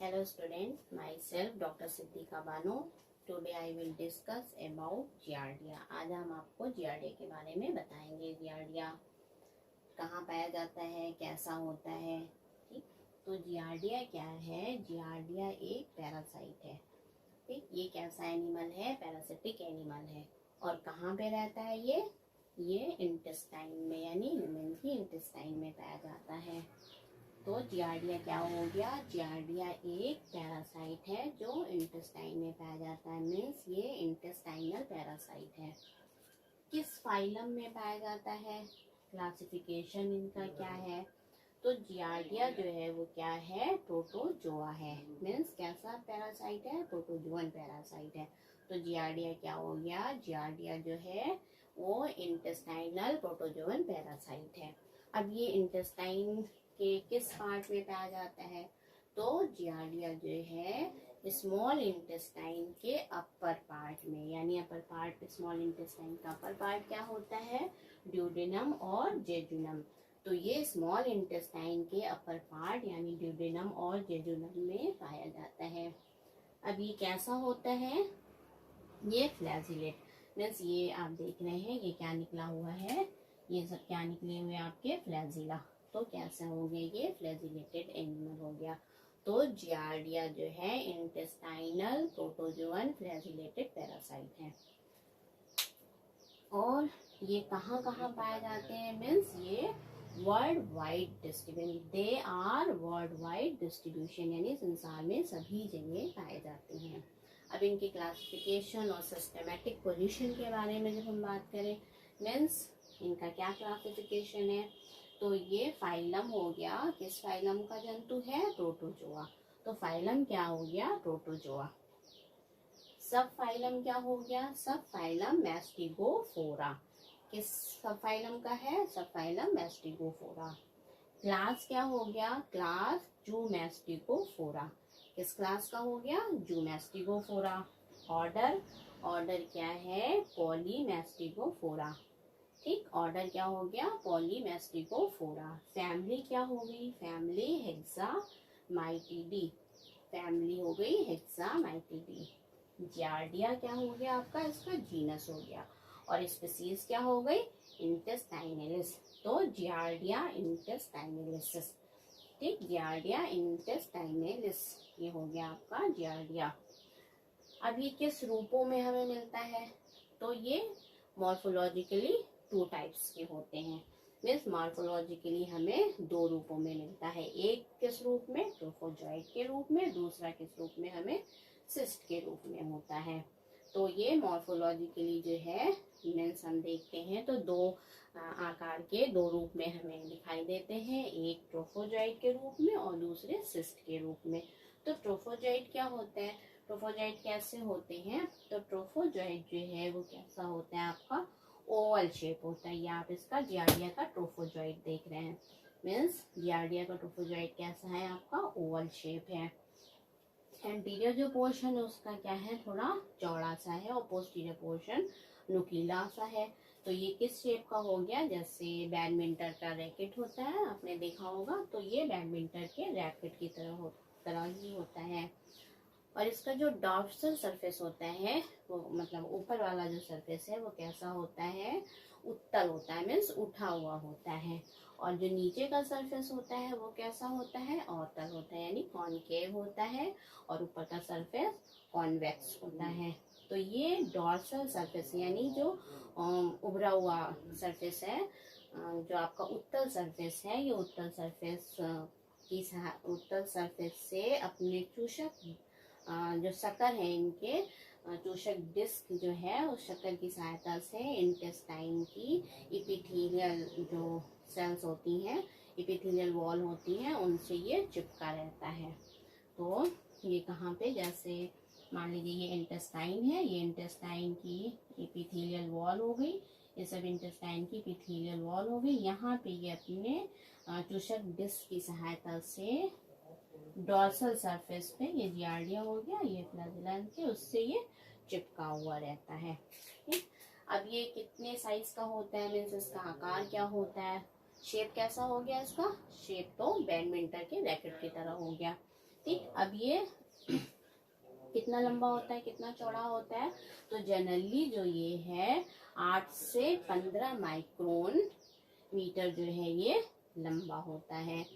Hello student, myself Dr. Siddhika Bano. Today I will discuss about giardia. आज हम आपको giardia के बारे में बताएंगे। giardia कहाँ पाया जाता है, कैसा होता है। ठीक, तो giardia क्या है? giardia एक पैरासाइट है। ठीक, ये कैसा एनिमल है? पैरासिटिक एनिमल है। और कहाँ पे रहता है ये इंटेस्टाइन में, यानी ह्यूमन की इंटेस्टाइन में पाया जाता है। तो जियार्डिया क्या हो गया? जियार्डिया एक पैरासाइट है जो इंटेस्टाइन में पाया जाता है। मीन्स ये इंटेस्टाइनल पैरासाइट है। किस फाइलम में पाया जाता है? क्लासिफिकेशन इनका क्या है? तो जियार्डिया जो है वो क्या है? प्रोटोजोआ है। मीन्स कैसा पैरासाइट है? प्रोटोजोअन पैरासाइट है। तो जियार्डिया क्या हो गया? जियार्डिया जो है वो इंटेस्टाइनल प्रोटोजोअन पैरासाइट है। अब ये इंटेस्टाइन के किस पार्ट में पाया जाता है? तो जियार्डिया जो है स्मॉल इंटेस्टाइन के अपर पार्ट में, यानी अपर पार्ट स्मॉल इंटेस्टाइन का अपर पार्ट क्या होता है? ड्यूडेनम और जेजुनम। तो ये स्मॉल इंटेस्टाइन के अपर पार्ट यानी ड्यूडेनम और जेजुनम में पाया जाता है। अब ये कैसा होता है? ये फ्लैजिलेट। मीन्स ये आप देख रहे हैं ये क्या निकला हुआ है? ये सब क्या निकले हुए आपके? फ्लैजिला। तो कैसा हो गया? ये फ्लैजिलेटेड एनिमल हो गया। तो जियार्डिया जो है इंटेस्टाइनल प्रोटोजोअन फ्लैजिलेटेड पैरासाइट है। और ये कहाँ कहाँ पाए जाते हैं? मीन्स ये world wide distribution, they are world wide distribution, यानी संसार में सभी जगह पाए जाते हैं। अब इनकी क्लासिफिकेशन और सिस्टमेटिक पोजीशन के बारे में जब हम बात करें, मीन्स इनका क्या क्लासिफिकेशन है? तो ये फाइलम हो गया। किस फाइलम का जंतु है? प्रोटोजोआ। तो फाइलम क्या हो गया? प्रोटोजोआ। सब फाइलम क्या हो गया? सब फाइलम मैस्टिगोफोरा। किस सब फाइलम का है? सब फाइलम मैस्टिगोफोरा। क्लास क्या हो गया? क्लास जूमैस्टिगोफोरा। किस क्लास का हो गया? जूमैस्टिगोफोरा। ऑर्डर क्या है? पॉलीमैस्टिगोफोरा। ठीक, ऑर्डर क्या हो गया? पॉलीमैस्टिगोफोरा। फैमिली क्या हो गई? फैमिली हेक्सामाइटिडी। फैमिली हो गई हेक्सामाइटिडी। जियार्डिया क्या हो गया आपका? इसका जीनस हो गया। और स्पीसीज क्या हो गई? इंटेस्टाइनलिस। तो जियार्डिया इंटेस्टाइनलिस। ठीक, जियार्डिया इंटेस्टाइनलिस ये हो गया आपका जियार्डिया। अब ये किस रूपों में हमें मिलता है? तो ये मॉर्फोलॉजिकली 2 टाइप्स के होते हैं। मीन्स मॉर्फोलॉजिकली हमें 2 रूपों में मिलता है। एक किस रूप में? ट्रोफोजॉइड के रूप में। दूसरा किस रूप में? हमें सिस्ट के रूप में होता है। तो ये मॉर्फोलॉजिकली जो है मीन्स हम देखते हैं तो 2 आकार के 2 रूप में हमें दिखाई देते हैं। एक ट्रोफोजॉइड के रूप में और दूसरे सिस्ट के रूप में। तो ट्रोफोजॉइड क्या होता है? ट्रोफोजॉइड कैसे होते हैं? तो ट्रोफोजॉइड जो है वो कैसा होता है आपका? ओवल शेप होता है। ये आप इसका जियार्डिया का ट्रोफोजॉइड देख रहे हैं। मीन्स जियार्डिया का ट्रोफोजॉइड कैसा है आपका? ओवल शेप है। एंटीरियर जो पोर्शन है उसका क्या है? थोड़ा चौड़ा सा है और पोस्टीरियर पोर्शन नुकीला सा है। तो ये किस शेप का हो गया? जैसे बैडमिंटन का रैकेट होता है, आपने देखा होगा। तो ये बैडमिंटन के रैकेट की तरह ही होता है। और इसका जो डॉर्सल सरफेस होता है वो मतलब ऊपर वाला जो सरफेस है वो कैसा होता है? उत्तल होता है। मीन्स उठा हुआ होता है। और जो नीचे का सरफेस होता है वो कैसा होता है? अवतल होता है, यानी कॉनकेव होता है। और ऊपर का सरफेस कॉन्वेक्स होता है। तो ये डॉर्सल सरफेस यानी जो उभरा हुआ सरफेस है, जो आपका उत्तल सरफेस है, ये उत्तल सरफेस से अपने चूषक जो शक्कर है, इनके चूषक डिस्क जो है उस शक्कर की सहायता से इंटेस्टाइन की इपिथेलियल जो सेल्स होती हैं, इपिथेलियल वॉल होती हैं, उनसे ये चिपका रहता है। तो ये कहाँ पे? जैसे मान लीजिए ये इंटेस्टाइन है, ये इंटेस्टाइन की इपिथेलियल वॉल हो गई। ये सब इंटेस्टाइन की इपिथेलियल वॉल हो गई। यहाँ पे ये अपने चूषक डिस्क की सहायता से डॉर्सल सरफेस पे, ये जियार्डिया हो गया, ये फ्लैजिला के उससे ये चिपका हुआ रहता है। ठीक, अब ये कितने साइज का होता है? मीन्स इसका आकार क्या होता है? शेप कैसा हो गया इसका? शेप तो बैडमिंटन के रैकेट की तरह हो गया। ठीक, अब ये कितना लंबा होता है, कितना चौड़ा होता है, तो जनरली जो ये है 8 से 15 माइक्रोन मीटर जो है ये लंबा होता है।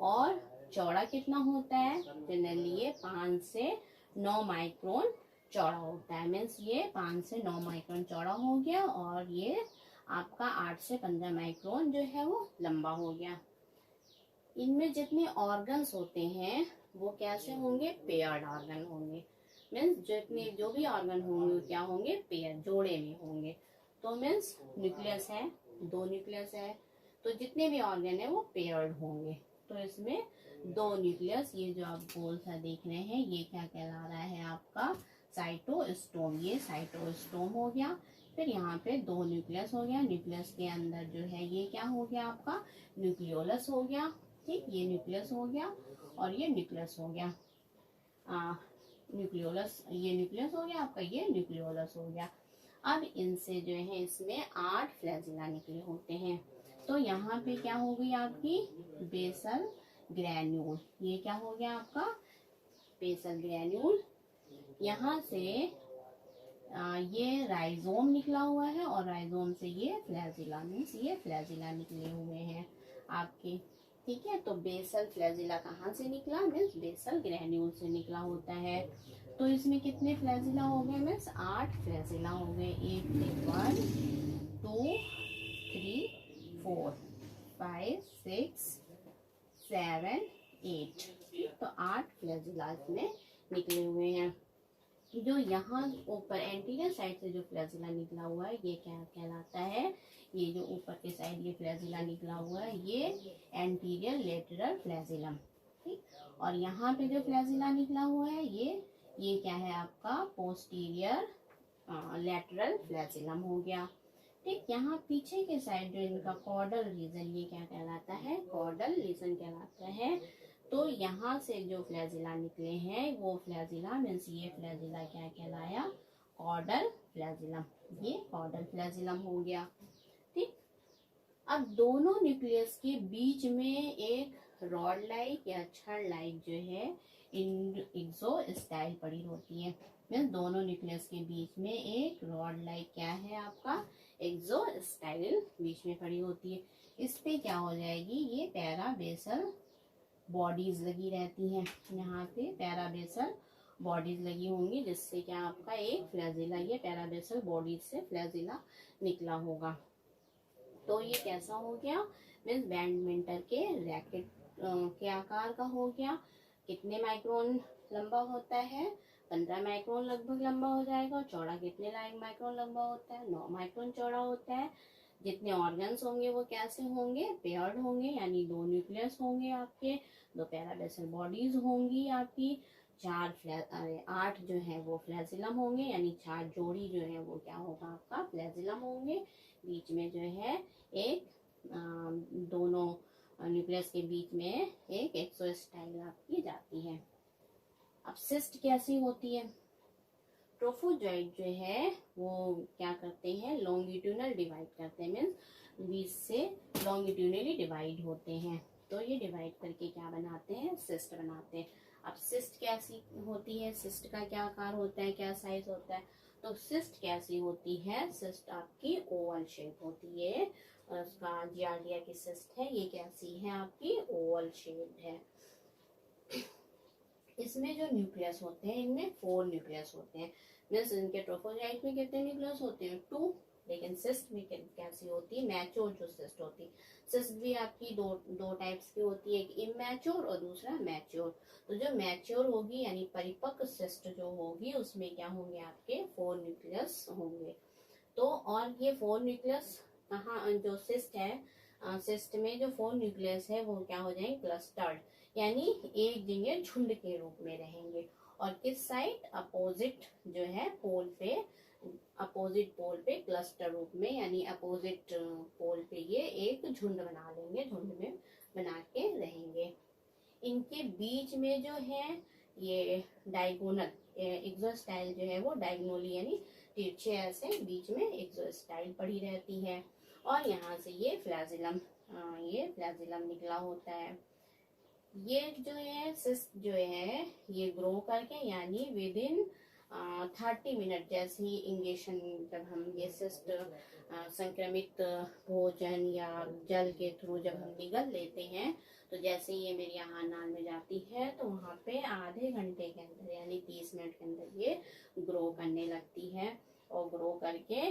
और चौड़ा कितना होता है, जनरली ये 5 से 9 माइक्रोन चौड़ा होता है। मीन्स ये 5 से 9 माइक्रोन चौड़ा हो गया और ये आपका 8 से 15 माइक्रोन जो है वो लंबा हो गया। इनमें जितने ऑर्गन्स होते हैं वो कैसे होंगे, पेयर्ड ऑर्गन होंगे। मीन्स जितने जो भी ऑर्गन होंगे क्या होंगे, पेयर, जोड़े में होंगे। तो मीन्स न्यूक्लियस है, 2 न्यूक्लियस है, तो जितने भी ऑर्गन है वो पेयर्ड होंगे। तो इसमें 2 न्यूक्लियस, ये जो आप गोल सा देख रहे हैं ये क्या कहला रहा है आपका साइटोस्टोम, ये साइटोस्टोम हो गया। फिर यहाँ पे 2 न्यूक्लियस हो गया, न्यूक्लियस के अंदर जो है ये क्या हो गया आपका न्यूक्लियोलस हो गया। ठीक, ये न्यूक्लियस हो गया और ये न्यूक्लियस हो गया, न्यूक्लियोलस, ये न्यूक्लियस हो गया आपका, ये न्यूक्लियोलस हो गया। अब इनसे जो है इसमें 8 फ्लैजिला निकले होते हैं। तो यहाँ पे क्या हो गई आपकी बेसल ग्रैन्यूल, ये क्या हो गया आपका बेसल ग्रैन्यूल। यहाँ से ये राइजोम निकला हुआ है और राइजोम से ये फ्लैजिला, मीन्स ये फ्लैजिला निकले हुए हैं आपके। ठीक है, तो बेसल फ्लैजिला कहाँ से निकला, मीन्स बेसल ग्रैन्यूल से निकला होता है। तो इसमें कितने फ्लैजिला हो गए, मीन्स 8 फ्लैजिला हो गए। 1 2 3 4 5 6 7 8, तो 8 फ्लैजिला इसमें निकले हुए हैं। जो यहाँ ऊपर एंटीरियर साइड से जो फ्लैजिला निकला हुआ है ये क्या कहलाता है, ये जो ऊपर के साइड ये फ्लैजिला निकला हुआ है ये एंटीरियर लेटरल फ्लैजिलम। ठीक, और यहाँ पे जो फ्लैजिला निकला हुआ है ये क्या है आपका पोस्टीरियर लेटरल फ्लैजिलम हो गया। ठीक, यहाँ पीछे के साइड जो इनका कॉर्डल रीजन ये क्या कहलाता है, कॉर्डल रीजन कहलाता है। तो यहाँ से जो फ्लैजिला निकले हैं वो फ्लैजिला, मीन्स ये फ्लैजिला क्या कहलाया, कॉर्डल फ्लैजिलम, ये कॉर्डल फ्लैजिलम हो गया। ठीक, अब दोनों न्यूक्लियस के बीच में एक रॉड लाइक या छड़ लाइक जो है एक्सोस्टाइल पड़ी होती है। मीन्स दोनों न्यूक्लियस के बीच में एक रॉड लाइक क्या है आपका एक्सोस्टाइल बीच में पड़ी होती है। इस पे क्या हो जाएगी, ये पैराबेसल बॉडीज लगी रहती हैं, यहाँ पे पैराबेसल बॉडीज लगी होंगी जिससे क्या आपका एक फ्लैजिला, ये पैराबेसल बॉडीज से फ्लैजिला निकला होगा। तो ये कैसा हो गया, मीन्स बैडमिंटन के रैकेट के आकार का हो गया। कितने माइक्रोन लंबा होता है, 15 माइक्रोन लगभग लंबा हो जाएगा। चौड़ा कितने माइक्रोन लंबा होता है, 9 माइक्रोन चौड़ा होता है। जितने ऑर्गन्स होंगे वो कैसे होंगे, पेयर्ड होंगे, यानी 2 न्यूक्लियस होंगे आपके, 2 पैराबेसल बॉडीज होंगी आपकी, 8 जो है वो फ्लैजिलम होंगे, यानी 4 जोड़ी जो है वो क्या होगा आपका फ्लैजिलम होंगे। बीच में जो है एक दोनों न्यूक्लियस के बीच में एक एक्सोस्टाइल आपकी जाती है। अब सिस्ट कैसी होती है, ट्रोफोजॉइट जो है वो क्या करते हैं, लॉन्गिट्यूनल डिवाइड करते हैं, मीन्स बीच से लॉन्गिट्यूनली डिवाइड होते हैं। तो ये डिवाइड करके क्या बनाते हैं, सिस्ट बनाते हैं। अब सिस्ट कैसी होती है, सिस्ट का क्या आकार होता है, क्या साइज होता है, तो सिस्ट कैसी होती है, सिस्ट आपकी ओवल शेप होती है। और उसका जियार्डिया की सिस्ट है, ये कैसी है आपकी ओवल शेप है। इसमें जो न्यूक्लियस होते हैं इनमें 4 न्यूक्लियस होते हैं। मीन्स इनके ट्रोफोजाइट में कितने न्यूक्लियस होते हैं, 2, लेकिन सिस्ट में कैसी होती है, मैच्योर जो सिस्ट होती है। सिस्ट भी आपकी दो टाइप्स की होती है, एक इमैच्योर और दूसरा मैच्योर। तो जो मैच्योर होगी यानी परिपक्व सिस्ट जो होगी उसमें क्या होंगे आपके 4 न्यूक्लियस होंगे। तो और ये 4 न्यूक्लियस कहाँ, जो सिस्ट है, सिस्ट में जो 4 न्यूक्लियस है वो क्या हो जाएंगे, क्लस्टर्ड, यानी एक जगह झुंड के रूप में रहेंगे। और किस साइड, अपोजिट जो है पोल पे, अपोजिट पोल पे क्लस्टर रूप में, यानी अपोजिट पोल पे ये एक झुंड बना लेंगे, झुंड में बना के रहेंगे। इनके बीच में जो है ये डायगोनल एक्सोस्टाइल जो है वो डायगोनली यानी तिरछे ऐसे बीच में एक्सोस्टाइल पड़ी रहती है। और यहाँ से ये फ्लैजिलम निकला होता है। ये जो है सिस्ट जो है ये ग्रो करके यानी विद इन 30 मिनट, जैसे ही इंजेक्शन, जब हम ये सिस्ट संक्रमित भोजन या जल के थ्रू जब हम निगल लेते हैं, तो जैसे ही ये मेरी आहार नाल में जाती है तो वहाँ पे आधे घंटे के अंदर यानी 30 मिनट के अंदर ये ग्रो करने लगती है और ग्रो करके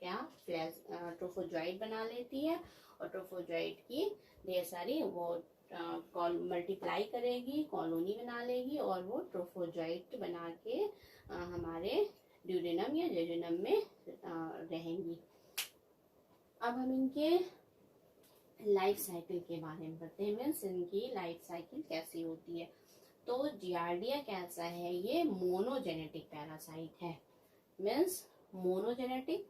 क्या ट्रोफोजोइट बना लेती है और ट्रोफोजोइट की ढेर सारी वो मल्टीप्लाई करेगी, कॉलोनी बना लेगी और वो ट्रोफोजोइट बना के हमारे ड्यूडेनम या जेजुनम में रहेंगी। अब हम इनके लाइफ साइकिल के बारे में बताते हैं, मीन्स इनकी लाइफ साइकिल कैसी होती है। तो जियार्डिया कैसा है, ये मोनोजेनेटिक पैरासाइट है, मीन्स मोनोजेनेटिक,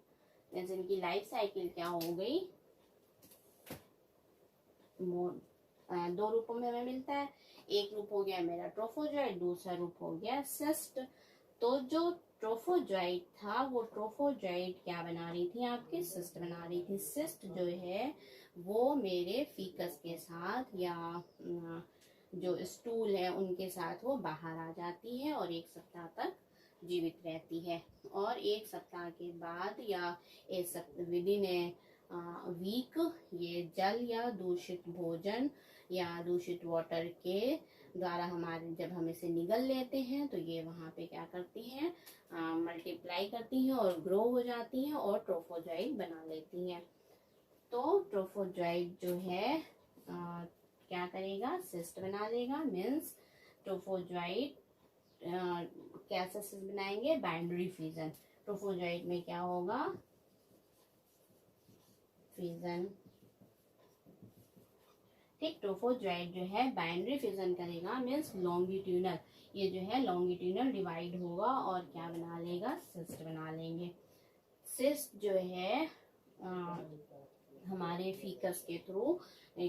मीन्स इनकी लाइफ साइकिल क्या हो गई, दो रूपों में हमें मिलता है। एक रूप हो गया मेरा ट्रोफोजोइट, दूसरा रूप हो गया सिस्ट। तो जो ट्रोफोजोइट था वो ट्रोफोजोइट क्या बना रही थी, आपके सिस्ट बना रही थी। सिस्ट जो है वो मेरे फीकस के साथ या जो स्टूल है उनके साथ वो बाहर आ जाती है और 1 सप्ताह तक जीवित रहती है। और 1 सप्ताह के बाद या एक सप्ताह विद इन ए वीक ये जल या दूषित भोजन या दूषित वाटर के द्वारा हमारे जब हम इसे निगल लेते हैं तो ये वहाँ पे क्या करती हैं, मल्टीप्लाई करती हैं और ग्रो हो जाती हैं और ट्रोफोजोइट बना लेती हैं। तो ट्रोफोजोइट जो है क्या करेगा, सिस्ट बना देगा, मीन्स ट्रोफोजोइट कैसे सिस्ट बनाएंगे, बाइंडरी फ्यूजन। ट्रोफोजोइट में क्या होगा, फ्यूजन, ठीक। ट्रोफोजोइट जो है बाइनरी फ्यूजन करेगा, मीन्स लॉन्गिट्यूनल, ये जो है लॉन्गिट्यूनल डिवाइड होगा और क्या बना लेगा, सिस्ट बना लेंगे। सिस्ट जो है हमारे फीकस के थ्रू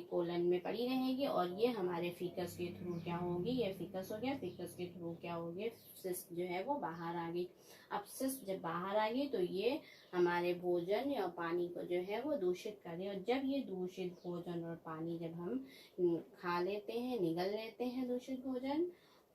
कोलन में पड़ी रहेगी और ये हमारे फीकस के थ्रू क्या होगी, ये फीकस हो गया, फीकस के थ्रू क्या हो गया, सिस्ट जो है वो बाहर आ गई। अब सिस्ट जब बाहर आ गई तो ये हमारे भोजन या पानी को जो है वो दूषित करे, और जब ये दूषित भोजन और पानी जब हम खा लेते हैं, निगल लेते हैं दूषित भोजन,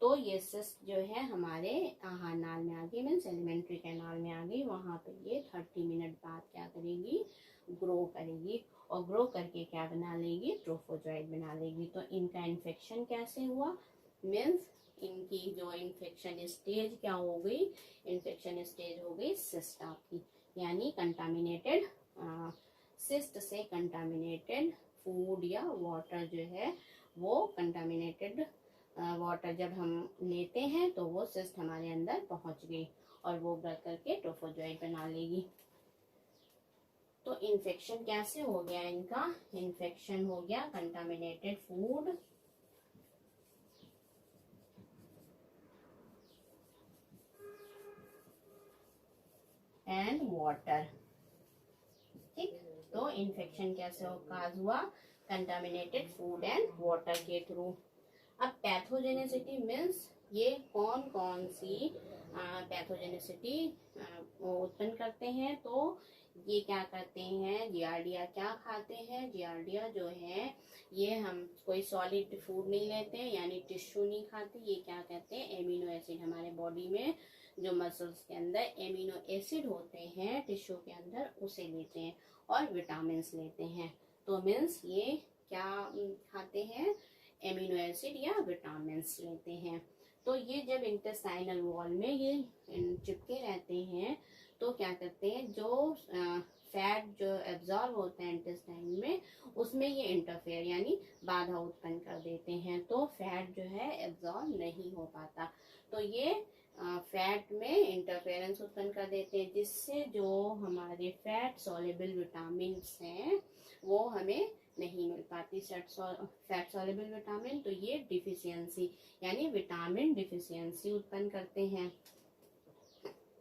तो ये सिस्ट जो है हमारे आहार नाल में आ गई, मीन्स एलिमेंट्री कैनाल में आ गई। वहाँ पे ये 30 मिनट बाद क्या करेगी, ग्रो करेगी और ग्रो करके क्या बना लेगी, ट्रोफोजोइट बना लेगी। तो इनका इन्फेक्शन कैसे हुआ, मीन्स इनकी जो इन्फेक्शन स्टेज क्या हो गई, इन्फेक्शन स्टेज हो गई सिस्ट आपकी, यानी कंटामिनेटेड सिस्ट से कंटामिनेटेड फूड या वाटर जो है वो कंटामिनेटेड वाटर जब हम लेते हैं तो वो सिस्ट हमारे अंदर पहुंच गई और वो ब्रेक करके ट्रोफोजोइट बना लेगी। तो इन्फेक्शन कैसे हो गया इनका, इन्फेक्शन हो गया कंटामिनेटेड फूड एंड वाटर, ठीक। तो इन्फेक्शन कैसे काज हुआ, कंटामिनेटेड फूड एंड वाटर के थ्रू। अब पैथोजेनेसिटी मीन्स ये कौन कौन सी पैथोजेनेसिटी उत्पन्न करते हैं। तो ये क्या करते हैं, जियार्डिया क्या खाते हैं, जियार्डिया जो है ये हम कोई सॉलिड फूड नहीं लेते हैं यानी टिश्यू नहीं खाते, ये क्या कहते हैं, एमिनो एसिड, हमारे बॉडी में जो मसल्स के अंदर एमिनो एसिड होते हैं टिश्यू के अंदर उसे लेते हैं और विटामिन लेते हैं। तो मीन्स ये क्या खाते हैं, एमिनो एसिड या विटामिन लेते हैं। तो ये जब इंटेस्टाइनल वॉल में ये चिपके रहते हैं तो क्या करते हैं, जो फैट जो एब्जॉर्ब होता है इंटेस्टाइन में उसमें ये इंटरफेयर यानी बाधा उत्पन्न कर देते हैं, तो फैट जो है एब्जॉर्ब नहीं हो पाता, तो ये फैट में इंटरफेरेंस उत्पन्न कर देते हैं, जिससे जो हमारे फैट सॉल्युबल विटामिन हैं वो हमें नहीं मिल पाती, फैट सॉल्युबल विटामिन। तो ये डिफिशियंसी यानी विटामिन डिफिशियंसी उत्पन्न करते हैं।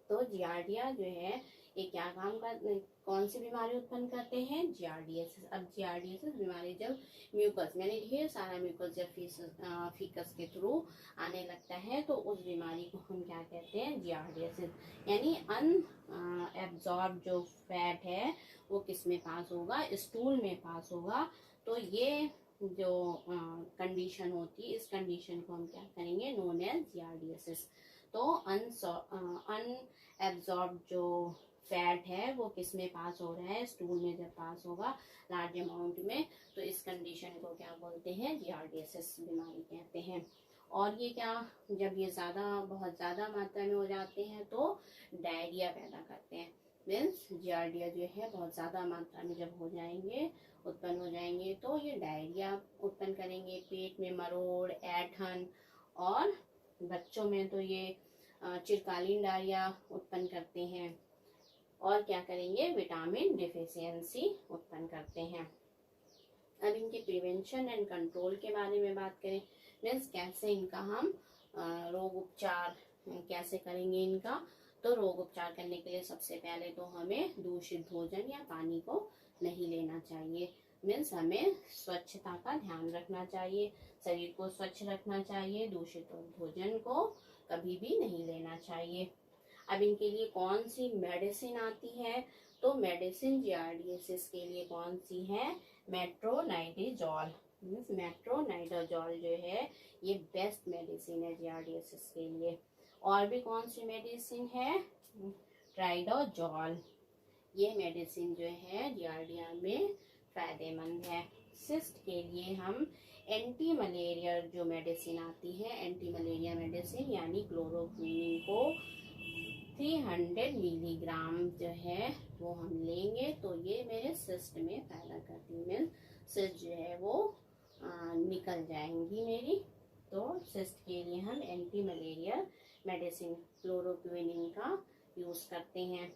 तो जियार्डिया जो है ये क्या काम कर, कौन सी बीमारी उत्पन्न करते हैं, जियार्डियासिस। अब जियार्डियासिस बीमारी जब म्यूकस यानी ढेर सारा म्यूकस जब फीकस के थ्रू आने लगता है तो उस बीमारी को हम क्या कहते हैं, जियार्डियासिस। यानी एब्जॉर्ब जो फैट है वो किस में पास होगा, स्टूल में पास होगा। तो ये जो कंडीशन होती है, इस कंडीशन को हम क्या करेंगे, नोन एज जियार्डियसिस। तो अनएब्जॉर्ब जो फैट है वो किस में पास हो रहा है, स्टूल में जब पास होगा लार्ज अमाउंट में, तो इस कंडीशन को क्या बोलते हैं, जियार्डियसिस बीमारी कहते हैं। और ये क्या, जब ये बहुत ज़्यादा मात्रा में हो जाते हैं तो डायरिया पैदा करते हैं। मीन्स जियार्डिया जो है बहुत ज़्यादा मात्रा में जब उत्पन्न हो जाएंगे तो ये डायरिया उत्पन्न करेंगे, पेट में मरोड़, ऐंठन, और बच्चों में तो ये चिरकालीन डायरिया उत्पन्न करते हैं। और क्या करेंगे, विटामिन डिफिशियंसी उत्पन्न करते हैं। अब इनके प्रिवेंशन एंड कंट्रोल के बारे में बात करें, मीन्स कैसे इनका हम रोग उपचार कैसे करेंगे इनका। तो रोग उपचार करने के लिए सबसे पहले तो हमें दूषित भोजन या पानी को नहीं लेना चाहिए। मीन्स हमें स्वच्छता का ध्यान रखना चाहिए, शरीर को स्वच्छ रखना चाहिए, दूषित भोजन को कभी भी नहीं लेना चाहिए। अब इनके लिए कौन सी मेडिसिन आती है, तो मेडिसिन जियार्डियसिस के लिए कौन सी है, मेट्रोनाइडाजोल। मेट्रोनाइडाजोल जो है ये बेस्ट मेडिसिन है जियार्डियसिस के लिए। और भी कौन सी मेडिसिन है, ट्राइडोजोल। ये मेडिसिन जो है जियार्डिया में फायदेमंद है। सिस्ट के लिए हम एंटी मलेरिया जो मेडिसिन आती है, एंटी मलेरिया मेडिसिन यानी क्लोरोक्विनिन को 300 मिलीग्राम जो है वो हम लेंगे तो ये मेरे सिस्ट में फायदा करती है। सिस्ट जो है वो निकल जाएंगी मेरी। तो सिस्ट के लिए हम एंटी मलेरिया मेडिसिन क्लोरोक्विनिन का यूज़ करते हैं।